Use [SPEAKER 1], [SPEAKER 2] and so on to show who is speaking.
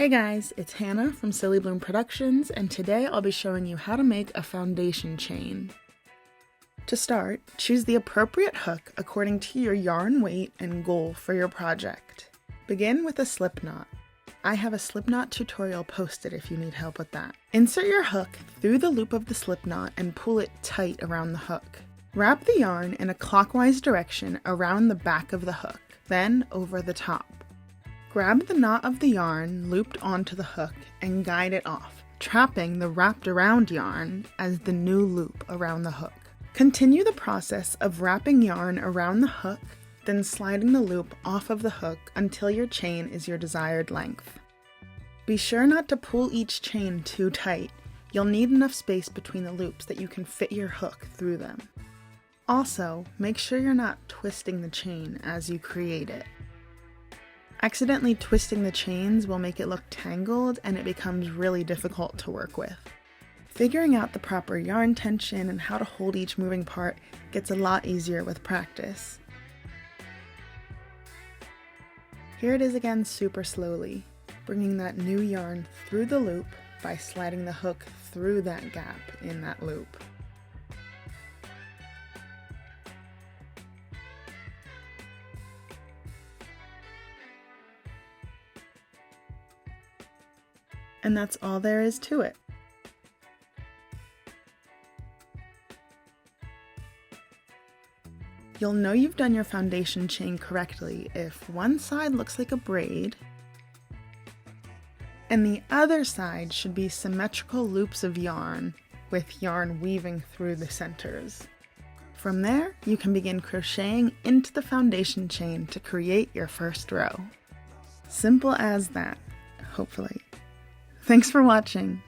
[SPEAKER 1] Hey guys, it's Hannah from Silly Bloom Productions, and today I'll be showing you how to make a foundation chain. To start, choose the appropriate hook according to your yarn weight and goal for your project. Begin with a slip knot. I have a slip knot tutorial posted if you need help with that. Insert your hook through the loop of the slip knot and pull it tight around the hook. Wrap the yarn in a clockwise direction around the back of the hook, then over the top. Grab the knot of the yarn looped onto the hook and guide it off, trapping the wrapped around yarn as the new loop around the hook. Continue the process of wrapping yarn around the hook, then sliding the loop off of the hook until your chain is your desired length. Be sure not to pull each chain too tight. You'll need enough space between the loops that you can fit your hook through them. Also, make sure you're not twisting the chain as you create it. Accidentally twisting the chains will make it look tangled and it becomes really difficult to work with. Figuring out the proper yarn tension and how to hold each moving part gets a lot easier with practice. Here it is again super slowly, bringing that new yarn through the loop by sliding the hook through that gap in that loop. And that's all there is to it. You'll know you've done your foundation chain correctly if one side looks like a braid, and the other side should be symmetrical loops of yarn with yarn weaving through the centers. From there, you can begin crocheting into the foundation chain to create your first row. Simple as that, hopefully. Thanks for watching.